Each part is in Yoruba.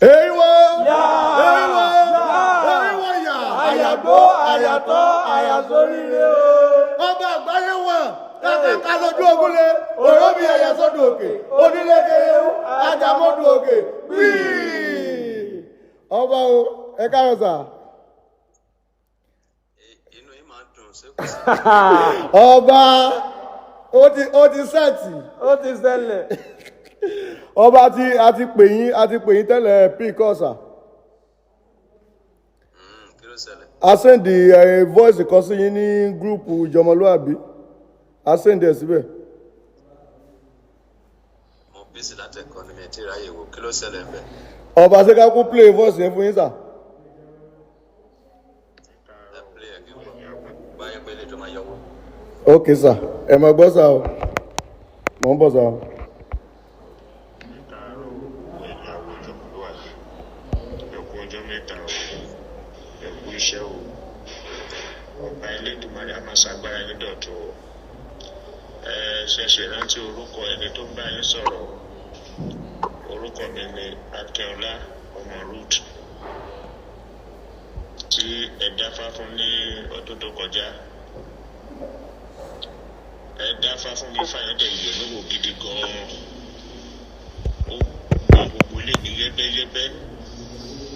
Ewa! Ya! Àyàgbó, àyàtọ̀, àyàsóríire o. Ọba àgbáyé wà, ká lójú ogunlé, òróbì ẹ̀yà sódò òkè, onílé kéwú, àjàmọ́dù òkè, wíì! Ọba o, ẹ káàárọ̀ sà. Inú yìí máa ń dùn sí kò sí. Ọba, ó ti sẹ́ẹ̀tì. Ó ti ṣẹlẹ̀. Ọba a ti pè yín tẹ́lẹ̀ píkọ́sà. Kí ló ṣẹlẹ̀? A send voice kan sí yín ní gúrùpù Omoluwabi. A send ẹ̀ síbẹ̀. Mo bísí láti ẹ̀kọ́ ni mi ti ráyè wò. Kí ló ṣẹlẹ̀ ń bẹ̀? Ọba ṣe ká kú play voice yẹn fún yín sà. Ẹ play ẹ̀ kí wọ́n báyẹ̀ pé ilé tó máa yọwọ́. Ok sà, ẹ máa gbọ́ sà o. Mò ń bọ̀ sà o. Iṣẹ́ o ọba Elédùmarè a máa ṣàgbára yín dọ̀tun o ṣẹ̀ṣẹ̀ rántí orúkọ ẹni tó ń bá yín sọ̀rọ̀ orúkọ mi ni Akínọlá ọmọ Ruth tí ẹ dáfá fún ní ọdún tó kọjá ẹ dáfá fún mi fáyọ̀dẹ̀ ìyẹn níwò gidi gan-an ó gbogbo ilé mi yẹ́bẹ́yẹ́bẹ́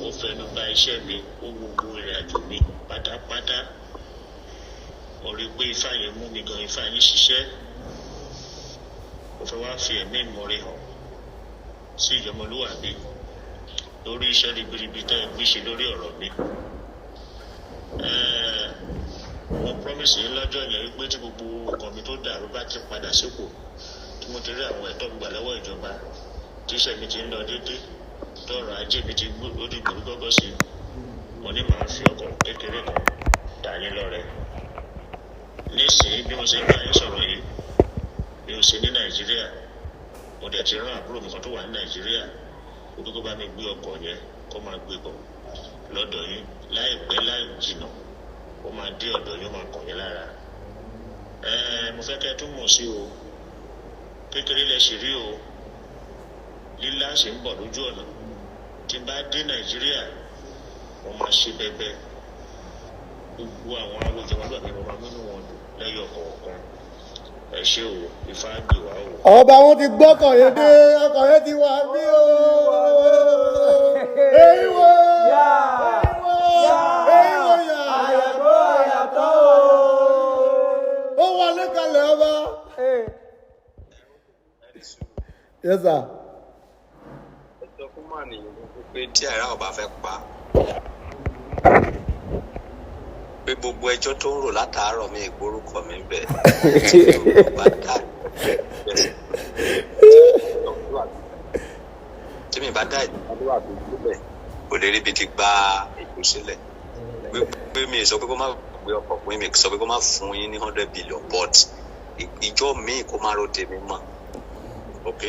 ó fẹnu bà iṣẹ́ mi ó wo gbogbo ìrìn àjò mi pátápátá mo rí pé ifá yẹn mú mi gan ifá yẹn ṣiṣẹ́ mo fẹ́ wá fi ẹ̀mí ìmoore hàn sí Omoluwabi lórí iṣẹ́ ribiribi tẹ́ ẹ gbé ṣe lórí ọ̀rọ̀ mi mo promise yín lọ́jọ́ yẹn wípé tí gbogbo nǹkan mi tó dàrú bá ti padà sípò tí mo ti rí àwọn ẹ̀tọ́ gbà lọ́wọ́ ìjọba tí iṣẹ́ mi ti ń lọ déédéé tọrọ ajé mi ti ó di gbòrúgbọgbọ sí i mo ní màá fi ọkọ kékeré kan dà yín lọ́rẹ nísìnyí bí mo ṣe ń bá yín sọ̀rọ̀ yìí mi ò sí ní Nàìjíríà mo dẹ̀ ti rán àbúrò mi kan tó wà ní Nàìjíríà ó kókó bá mi gbé ọkọ̀ yẹn kó máa gbé bọ̀ lọ́dọ̀ yín láìpẹ́ láì jìnnà ó máa dé ọ̀dọ̀ yín ó máa kàn yín lára mo fẹ́ kẹ́ ẹ tún mọ̀ sí o kékeré lẹ ṣì rí o lílá ṣe ń bọ̀ lójú ọ̀nà tí n bá dé Nàìjíríà mo máa ṣe bẹbẹ gbogbo àwọn awùjọ wọn gbàgbé mo máa múnú wọn dùn lẹ́yọ̀ kọ̀ọ̀kan ẹ ṣé o ifá gbè wá o. Ọba wọn ti gbọ́kàn yẹn dé ọkàn yẹn ti wà bí o. Èyíwó yà Àyàgbó, àyàtọ̀ ó o. wọlé kalẹ̀ ọba. Yes sir. Sọ fún màní pé tí àìrá ọba fẹ́ pa pé gbogbo ẹjọ́ tó ń rò látàárọ̀ mi ìgbórúkọ mi ń bẹ̀ tí mi bá dá ìdúrà tó gbé kò lè ríbi ti gba ètò sílẹ̀ pé mi sọ pé kó má gbé ọkọ̀ fún mi sọ pé kó má fún yín ní 100 billion but ìjọ míì kó má ro tèmi mọ́ ok.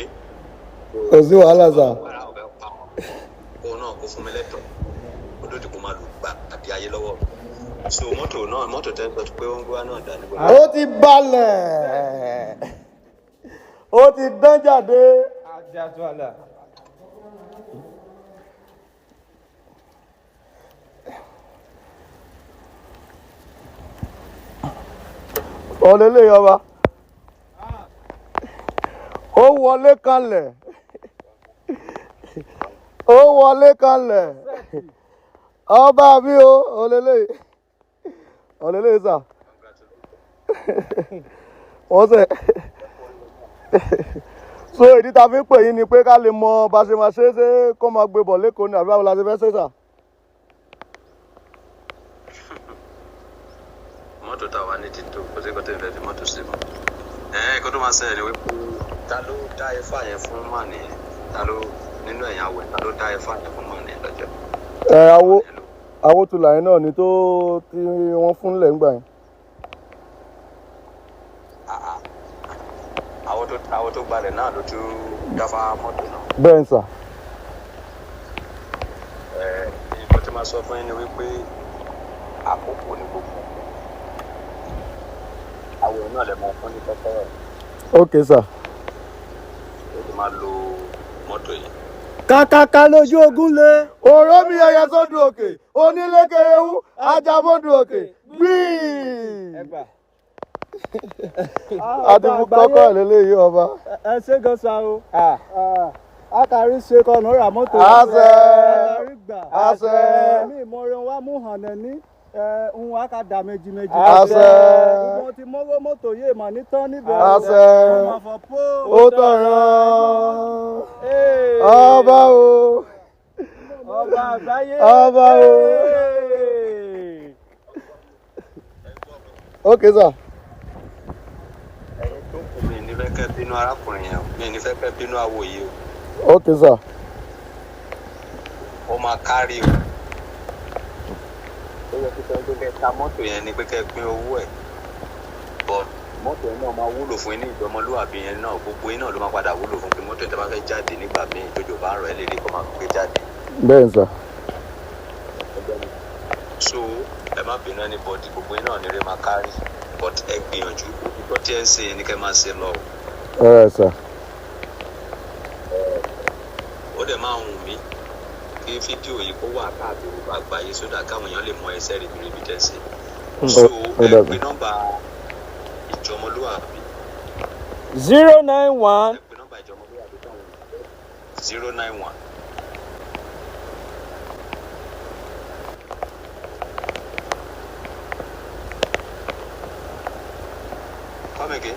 Kò sí wàhálà sà. Òun náà kó fún mi lẹ́tọ̀ ó lòdì kó máa lù gbà àbí ayé lọ́wọ́ so mọ́tò tẹ́lẹ̀ pé ó ń gbá náà dání. Ó ti balẹ̀ ó ti dán jáde. Ọ̀lẹ́lẹ̀ ọba ó wọlé kanlẹ̀ ó wọlé kanlẹ̀ ọba mi o ọ̀lẹ́lẹ̀ sà wọ́n sẹ̀ so ìdí ta fi ń pè yín ni pé ká lè mọ bá ṣe máa ṣe é ṣe kó máa gbé bọ̀ lẹ́kọ̀ọ́ ní àbí báwo la ṣe fẹ́ ṣe sà. Mọ́tò tá a wà ní títò kò sí kọ́tẹ́ ìfẹ́ fi mọ́tò sí mọ́ kó tó máa ṣẹlẹ̀ ni wípé ta ló dá ifá yẹn fún màní ta ló nínú ẹ̀yìn àwẹ̀ ta ló dá ifá yẹn fún màní lọ́jọ́. Awótúlà yẹn náà ni tó tí wọ́n fún lẹ̀ ń gbà yẹn. Àwọn tó gbalẹ̀ náà ló tún dáfá mọ́tò náà. Bẹ́ẹ̀ ni sà. Nǹkan tí máa sọ fún yín ni wípé àkókò ní gbogbo àwọn náà lè máa fún ní kọ́kọ́rọ́. Ok sà. Ó ti máa lo mọ́tò yìí. Kàkàkà lójú ogun lé. Òró mi ẹyẹ sódù òkè. Onílé kéréwú. Ajamọ́dù òkè. Gbìí. Àti fún kọ́kọ́ lélẹ́yìí ọba. Ẹ ṣe gan sa o. Akari ṣe kọ́nà ra mọ́tò. Àṣẹ. Akari gbà. Àṣẹ. Mi ìmọ̀ràn wa mú hàn ní. Ohun akadà méjì. Àṣẹ. Mo ti mọ́wọ́ mọ́tò yé mà ní tán níbẹ̀. Àṣẹ. Mo máa fọ pó. Ó tọ̀ràn. Ọba o. Ọba àgbáyé. Ọba o. Okay, sir. Mi ní fẹ́ kẹ́ bínú arákùnrin yẹn, mi ní fẹ́ kẹ́ bínú àwò yìí o. Okay, sir. Ó máa kárí o. Ó yẹ kí sẹ́yìn tó kẹ́ ta mọ́tò yẹn ni pé kẹ́ pín owó ẹ̀. But mọ́tò yẹn náà máa wúlò fún yín ní ìjọmọlúwàbí yẹn náà, gbogbo yín náà ló máa padà wúlò fún pé mọ́tò yẹn tó bá fẹ́ jáde nígbà míì tójò bá rọ̀ ẹ́ lédè kó máa gbé jáde. Bẹ́ẹ̀ sà. So ẹ má bínú anybody, gbogbo yín náà ní eré máa kárí, but ẹ gbìyànjú òtítọ́ tí ẹ ń ṣe yẹn ni kẹ́ máa ṣe lọ. Sà. Ó dẹ̀ máa hùn mí kí fídíò yìí kó wà káàkiri àgbáyé sódà káwọn èèyàn lè mọ ẹsẹ̀ ribiribi tẹ́ ṣe. So ẹ pè nọ́mbà ìjọmọlúwàbí. 091. Ẹ pè nọ́mbà ìjọmọlúwàbí táwọn 091. Come again.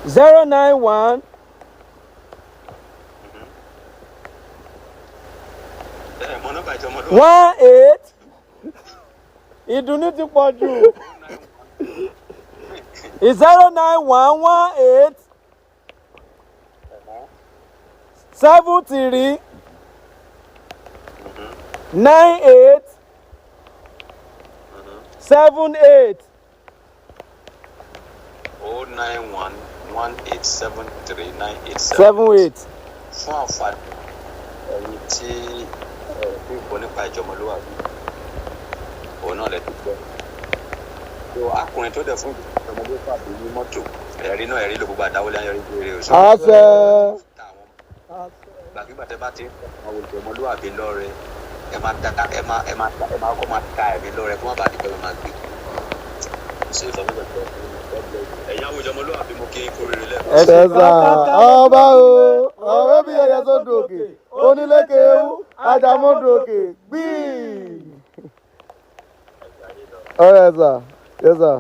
091. Mo nọ́mbà ìjọmọlúwàbí. 18. Ìdùnnú ti pọ̀ jù. 09118 73 98 78. 09118739878. Fún àǹfààní ẹ̀yin tí fi gbọ́ nípa ìjọmọlúwàbí òun náà lè dúpẹ́. So akùnrin tó dẹ̀ fún ìjọmọlúwàbí ní mọ́tò ẹ̀rí náà ẹ̀rí ló gbogbo àdáwọlé ayọ̀rí rere o. Àṣẹ. Gbàgbígbà tẹ́ bá ti ń fọwọ́ wo ìjọmọlúwàbí lọ́rẹ ẹ máa kọ́ máa ta ẹ̀mí lọ́rẹ kó má bàa dípẹ́ máa gbé. Ṣé ìfọwọ́sọ tó ẹ̀yà wo ìjọmọlúwàbí mo kí kó rere lẹ́nu. Ẹ̀sẹ̀ sà. Ọba o. Ọ̀rẹ́ mi ẹ̀yẹ sódù òkè. Onílé kéréwú. Ajamọ́dù òkè. Gbìí. All right, sir. Yes, sir.